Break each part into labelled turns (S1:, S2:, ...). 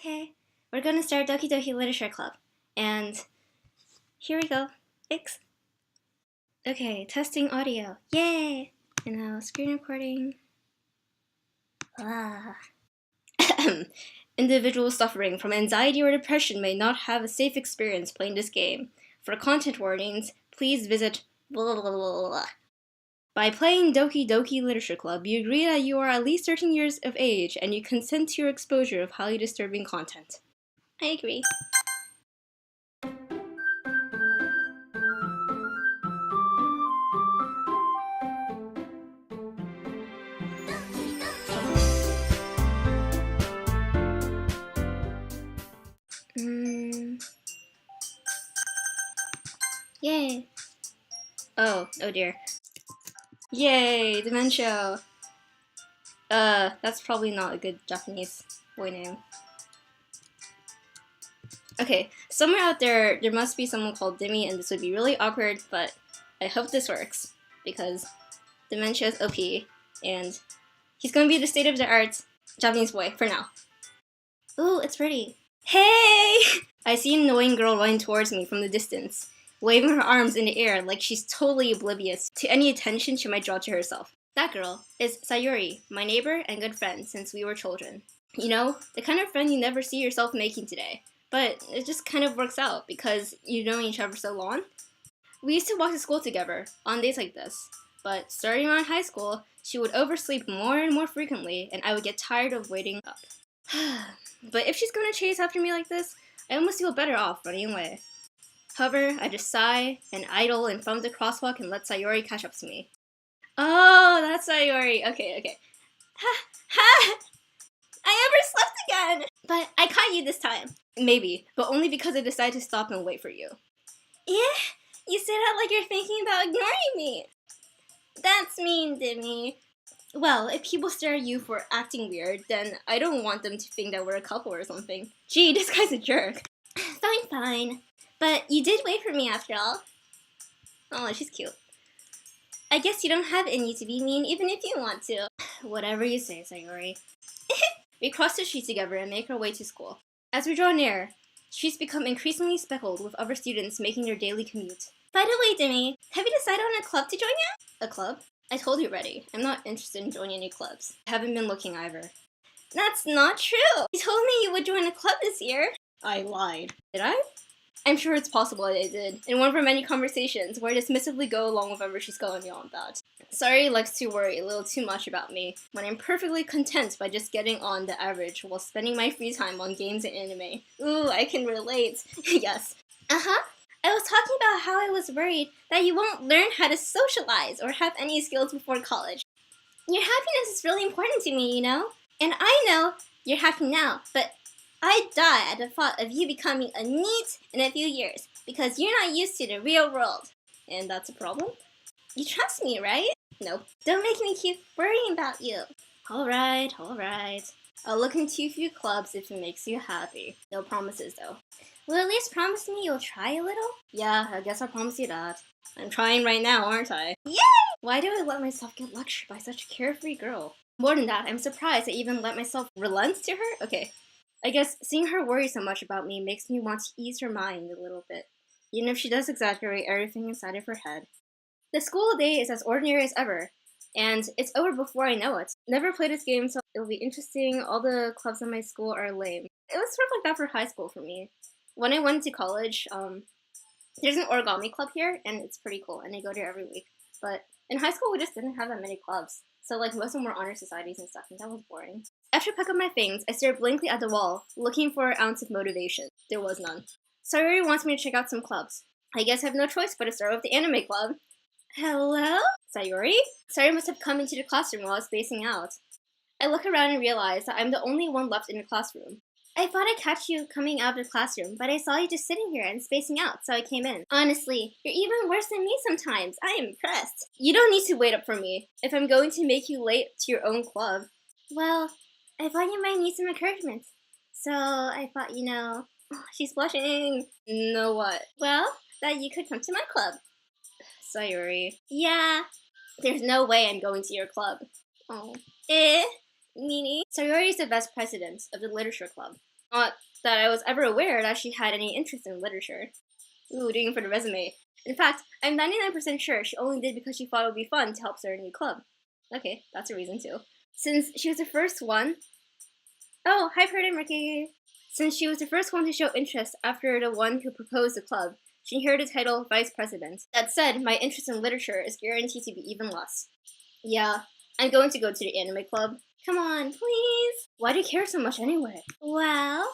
S1: Okay, we're gonna start Doki Doki Literature Club. And here we go. Fix. Okay, testing audio. Yay! And now screen recording. Ah. Individuals suffering from anxiety or depression may not have a safe experience playing this game. For content warnings, please visit blah blah blah blah. By playing Doki Doki Literature Club, you agree that you are at least 13 years of age and you consent to your exposure of highly disturbing content. I agree. Yay! Oh dear. Yay, Dementia! That's probably not a good Japanese boy name. Okay, somewhere out there must be someone called Demi, and this would be really awkward, but I hope this works, because Dementia is OP, and he's gonna be the state-of-the-art Japanese boy, for now. Ooh, it's pretty. Hey! I see an annoying girl running towards me from the distance, waving her arms in the air like she's totally oblivious to any attention she might draw to herself. That girl is Sayuri, my neighbor and good friend since we were children. You know, the kind of friend you never see yourself making today. But it just kind of works out because you've known each other so long. We used to walk to school together on days like this. But starting around high school, she would oversleep more and more frequently and I would get tired of waiting up. But if she's gonna chase after me like this, I almost feel better off running away. However, I just sigh and idle in front of the crosswalk and let Sayuri catch up to me. Oh, that's Sayuri. Okay. Ha! I overslept again! But I caught you this time. Maybe, but only because I decided to stop and wait for you. Yeah? You say that like you're thinking about ignoring me. That's mean, Demi. Well, if people stare at you for acting weird, then I don't want them to think that we're a couple or something. Gee, this guy's a jerk. Fine. But you did wait for me after all. Oh, she's cute. I guess you don't have it in you to be mean even if you want to. Whatever you say, Sayuri. We cross the street together and make our way to school. As we draw near, streets become increasingly speckled with other students making their daily commute. By the way, Demi, have you decided on a club to join yet? A club? I told you already. I'm not interested in joining any clubs. I haven't been looking either. That's not true! You told me you would join a club this year. I lied. Did I? I'm sure it's possible that I did, in one of our many conversations where I dismissively go along with whatever she's going on about. Sayuri likes to worry a little too much about me, when I'm perfectly content by just getting on the average while spending my free time on games and anime. Ooh, I can relate. Yes. Uh-huh. I was talking about how I was worried that you won't learn how to socialize or have any skills before college. Your happiness is really important to me, you know? And I know you're happy now, but I'd die at the thought of you becoming a NEET in a few years, because you're not used to the real world. And that's a problem? You trust me, right? Nope. Don't make me keep worrying about you. Alright. I'll look into a few clubs if it makes you happy. No promises, though. Will at least promise me you'll try a little? Yeah, I guess I'll promise you that. I'm trying right now, aren't I? Yay! Why do I let myself get lectured by such a carefree girl? More than that, I'm surprised I even let myself relent to her? Okay. I guess seeing her worry so much about me makes me want to ease her mind a little bit, even if she does exaggerate everything inside of her head. The school day is as ordinary as ever, and it's over before I know it. Never played this game, so it'll be interesting. All the clubs in my school are lame. It was sort of like that for high school for me. When I went to college, there's an origami club here, and it's pretty cool, and I go there every week. But in high school, we just didn't have that many clubs. So, like, most of them were honor societies and stuff, and that was boring. After I pack up my things, I stared blankly at the wall, looking for an ounce of motivation. There was none. Sayuri wants me to check out some clubs. I guess I have no choice but to start with the anime club. Hello? Sayuri? Sayuri must have come into the classroom while I was spacing out. I look around and realize that I'm the only one left in the classroom. I thought I'd catch you coming out of the classroom, but I saw you just sitting here and spacing out, so I came in. Honestly, you're even worse than me sometimes. I am impressed. You don't need to wait up for me, if I'm going to make you late to your own club. Well, I thought you might need some encouragement. So I thought, she's blushing. No what? Well, that you could come to my club. Sayuri. Yeah, there's no way I'm going to your club. Oh. Meanie. Sayuri is the best president of the literature club. Not that I was ever aware that she had any interest in literature. Ooh, doing it for the resume. In fact, I'm 99% sure she only did because she thought it would be fun to help start a new club. Okay, that's a reason too. Since she was the first one... Oh, hi Pert and Ricky! Since she was the first one to show interest after the one who proposed the club, she inherited the title Vice President. That said, my interest in literature is guaranteed to be even less. Yeah, I'm going to go to the anime club. Come on, please! Why do you care so much anyway? Well,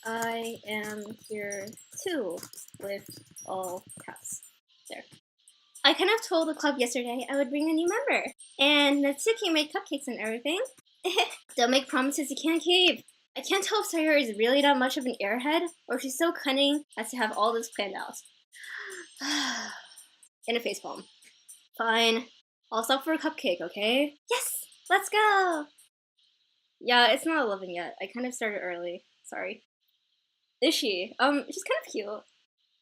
S1: I am here too, with all caps. There. I kind of told the club yesterday I would bring a new member. And Natsuki made cupcakes and everything. Don't make promises you can't keep. I can't tell if Sayori is really that much of an airhead, or if she's so cunning as to have all this planned out. In a facepalm. Fine. I'll stop for a cupcake, okay? Yes! Let's go! Yeah, it's not 11 yet. I kind of started early. Sorry. Is she? She's kind of cute.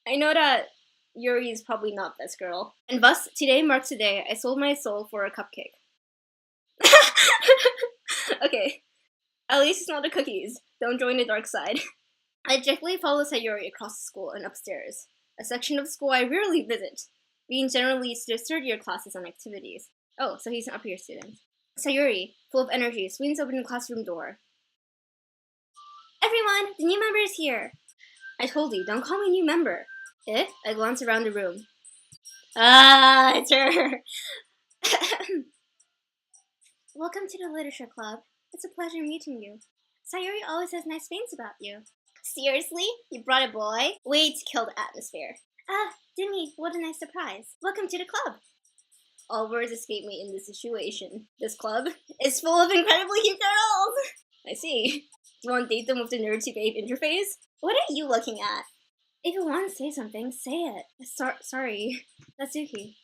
S1: I know that Yuri is probably not this girl. And thus, today marks the day I sold my soul for a cupcake. Okay. At least it's not the cookies. Don't join the dark side. I gently follow Sayori across the school and upstairs, a section of school I rarely visit, being generally used to third-year classes and activities. Oh, so he's an upper-year student. Sayori, full of energy, swings open the classroom door. Everyone, the new member is here! I told you, don't call me new member. Eh? I glance around the room. Ah, it's her! Welcome to the literature club. It's a pleasure meeting you. Sayori always has nice things about you. Seriously? You brought a boy? Way to kill the atmosphere. Ah, Demi, what a nice surprise. Welcome to the club. All words escape me in this situation. This club is full of incredibly cute girls! I see. Do you want to date them with the nerd to babe interface? What are you looking at? If you want to say something, say it. Sorry. Natsuki.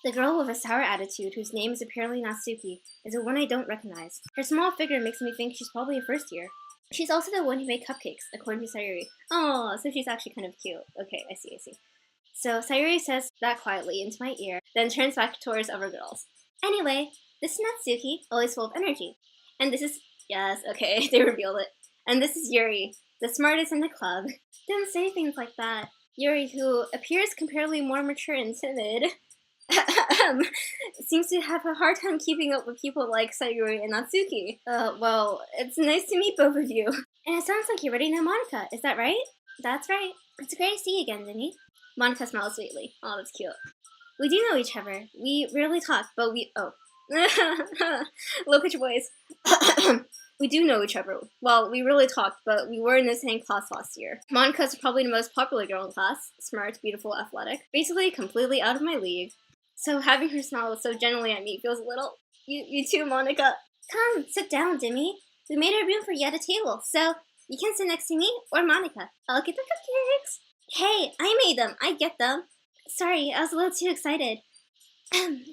S1: The girl with a sour attitude, whose name is apparently Natsuki, is the one I don't recognize. Her small figure makes me think she's probably a first year. She's also the one who made cupcakes, according to Sayori. Oh, so she's actually kind of cute. Okay, I see. So Sayori says that quietly into my ear, then turns back towards other girls. Anyway, this is Natsuki, always full of energy. And this is... Yes, okay, they revealed it. And this is Yuri, the smartest in the club. Don't say things like that. Yuri, who appears comparatively more mature and timid, seems to have a hard time keeping up with people like Sayori and Natsuki. Well, it's nice to meet both of you. And it sounds like you already know Monika, is that right? That's right. It's great to see you again, Demi. Monika smiles sweetly. Oh, that's cute. We do know each other. We rarely talk, but we... Oh. Low pitch voice. We do know each other. Well, we really talked, but we were in the same class last year. Monika's probably the most popular girl in class. Smart, beautiful, athletic. Basically, completely out of my league. So having her smile so gently at me feels a little... You too, Monika. Come, sit down, Demi. We made a room for you at a table, so you can sit next to me or Monika. I'll get the cupcakes. Hey, I made them. I get them. Sorry, I was a little too excited.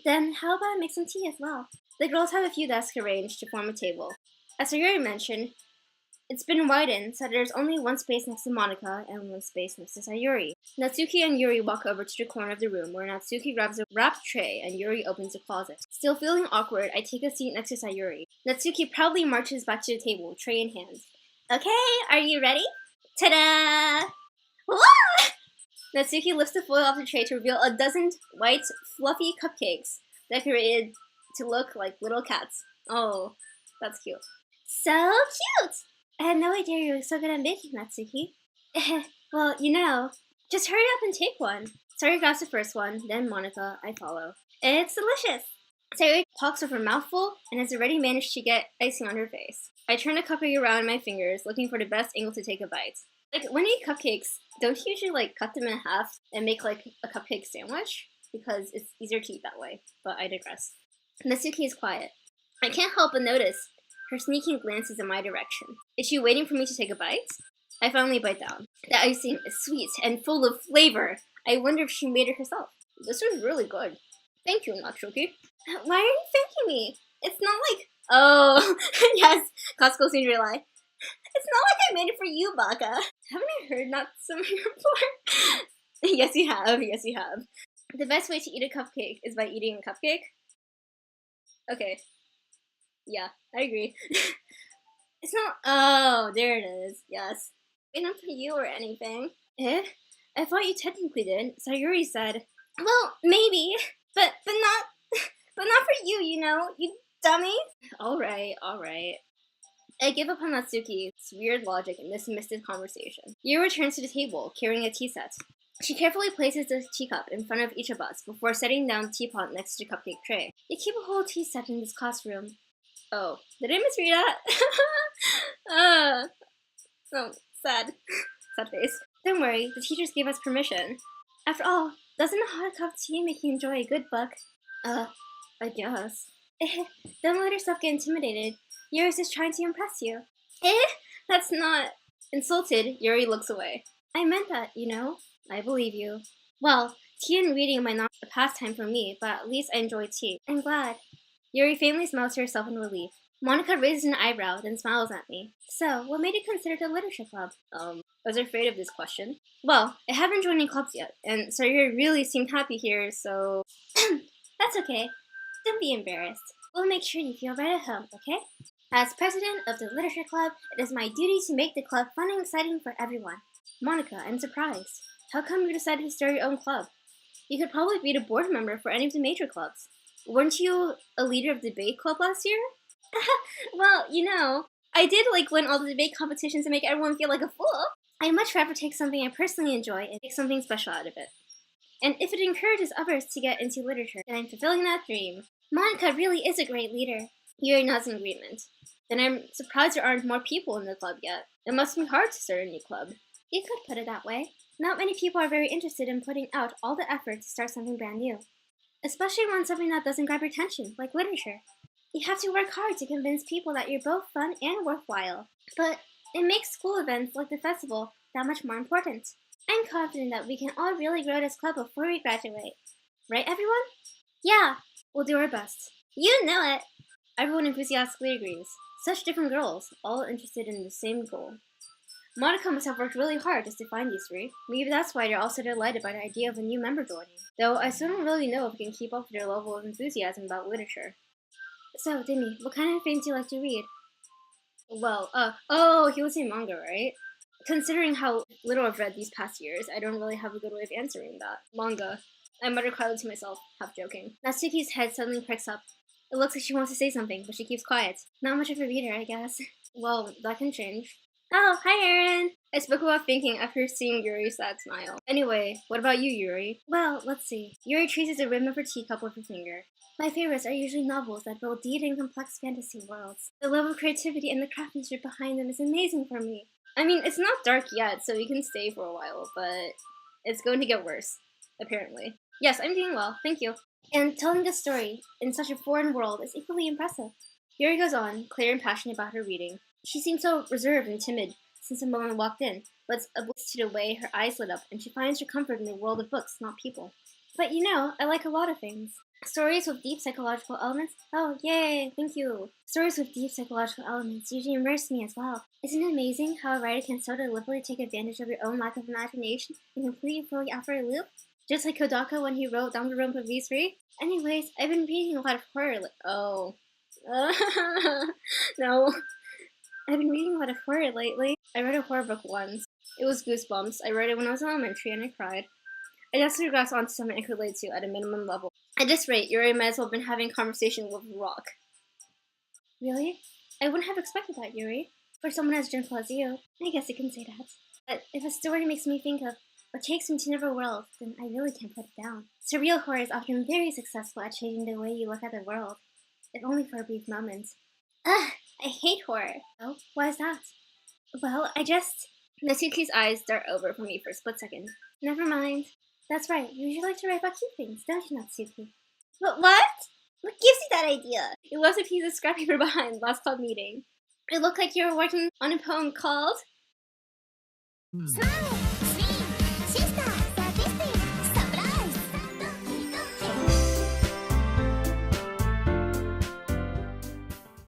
S1: Then how about I make some tea as well? The girls have a few desks arranged to form a table. As Sayori mentioned, it's been widened so there's only one space next to Monika and one space next to Sayori. Natsuki and Yuri walk over to the corner of the room where Natsuki grabs a wrapped tray and Yuri opens the closet. Still feeling awkward, I take a seat next to Sayori. Natsuki proudly marches back to the table, tray in hand. Okay, are you ready? Ta-da! Wah! Natsuki lifts the foil off the tray to reveal a dozen white, fluffy cupcakes decorated to look like little cats. Oh, that's cute. So cute! I had no idea you were so good at baking, Natsuki. Well, you know, just hurry up and take one. Sayori grabs the first one, then Monika, I follow. It's delicious! Sayori talks with her mouth full and has already managed to get icing on her face. I turn the cupcake around in my fingers, looking for the best angle to take a bite. Like, when you eat cupcakes, don't you usually, like, cut them in half and make, like, a cupcake sandwich? Because it's easier to eat that way, but I digress. Natsuki is quiet. I can't help but notice her sneaking glances in my direction. Is she waiting for me to take a bite? I finally bite down. The icing is sweet and full of flavor. I wonder if she made it herself. This was really good. Thank you, Natsuki. Why are you thanking me? It's not like... Oh, yes, Costco Cinderella. It's not like I made it for you, Baka. Haven't I heard that somewhere before? Yes, you have. Yes, you have. The best way to eat a cupcake is by eating a cupcake? Okay. Yeah, I agree. It's not. Oh, there it is. Yes. Wait, not for you or anything. Eh? I thought you technically did. Sayuri said. Well, maybe, but not, but not for you. You dummy. All right, all right. I give up on Natsuki's weird logic and dismiss this conversation. Yu returns to the table, carrying a tea set. She carefully places the teacup in front of each of us before setting down the teapot next to the cupcake tray. You keep a whole tea set in this classroom. Oh, did I misread that? Oh, sad. Sad face. Don't worry, the teachers gave us permission. After all, doesn't a hot cup of tea make you enjoy a good book? I guess. Don't let yourself get intimidated. Yuri's just trying to impress you. That's not... Insulted, Yuri looks away. I meant that, I believe you. Well, tea and reading might not be a pastime for me, but at least I enjoy tea. I'm glad. Yuri faintly smiles to herself in relief. Monica raises an eyebrow, then smiles at me. So, what made you consider the literature club? I was afraid of this question. Well, I haven't joined any clubs yet, and Sayuri really seemed happy here, so... That's okay. Don't be embarrassed. We'll make sure you feel right at home, okay? As president of the literature club, it is my duty to make the club fun and exciting for everyone. Monica, I'm surprised. How come you decided to start your own club? You could probably be a board member for any of the major clubs. Weren't you a leader of the debate club last year? Well, I did win all the debate competitions and make everyone feel like a fool. I'd much rather take something I personally enjoy and make something special out of it. And if it encourages others to get into literature, then I'm fulfilling that dream. Monica really is a great leader. Yuri nods in agreement. Then I'm surprised there aren't more people in the club yet. It must be hard to start a new club. You could put it that way. Not many people are very interested in putting out all the effort to start something brand new. Especially when something that doesn't grab your attention, like literature. You have to work hard to convince people that you're both fun and worthwhile. But it makes school events like the festival that much more important. I'm confident that we can all really grow this club before we graduate. Right, everyone? Yeah, we'll do our best. You know it! Everyone enthusiastically agrees. Such different girls, all interested in the same goal. Monica must have worked really hard just to find these three. Maybe that's why they're all so delighted by the idea of a new member joining. Though I still don't really know if we can keep up with their level of enthusiasm about literature. So, Demi, what kind of things do you like to read? Well, he was saying manga, right? Considering how little I've read these past years, I don't really have a good way of answering that. Manga. I muttered quietly to myself, half joking. Natsuki's head suddenly pricks up. It looks like she wants to say something, but she keeps quiet. Not much of a reader, I guess. Well, that can change. Oh, hi, Aaron! I spoke without thinking after seeing Yuri's sad smile. Anyway, what about you, Yuri? Well, let's see. Yuri traces the rim of her teacup with her finger. My favorites are usually novels that build deep and complex fantasy worlds. The level of creativity and the craftsmanship behind them is amazing for me. I mean, it's not dark yet, so you can stay for a while, but it's going to get worse, apparently. Yes, I'm doing well, thank you. And telling a story in such a foreign world is equally impressive. Yuri goes on, clear and passionate about her reading. She seemed so reserved and timid since the moment walked in, but it's oblivious to the way her eyes lit up, and she finds her comfort in the world of books, not people. But I like a lot of things. Stories with deep psychological elements? Oh, yay, thank you. Stories with deep psychological elements usually immerse me as well. Isn't it amazing how a writer can so deliberately take advantage of your own lack of imagination and completely throw you out for a loop? Just like Kodaka when he wrote Down the Road for V3? Anyways, I've been reading a lot of horror no. I've been reading a lot of horror lately. I read a horror book once. It was Goosebumps. I read it when I was in elementary and I cried. I just regressed onto something I could relate to at a minimum level. At this rate, Yuri might as well have been having a conversation with Rock. Really? I wouldn't have expected that, Yuri. For someone as gentle as you, I guess you can say that. But if a story makes me think of or takes me to another world, then I really can't put it down. Surreal horror is often very successful at changing the way you look at the world, if only for a brief moment. Ugh, I hate horror. Oh, why is that? Well, Natsuki's eyes dart over for me for a split second. Never mind. That's right, you usually like to write about cute things, don't you, Natsuki? But what? What gives you that idea? It was a piece of scrap paper behind last club meeting. It looked like you were working on a poem called...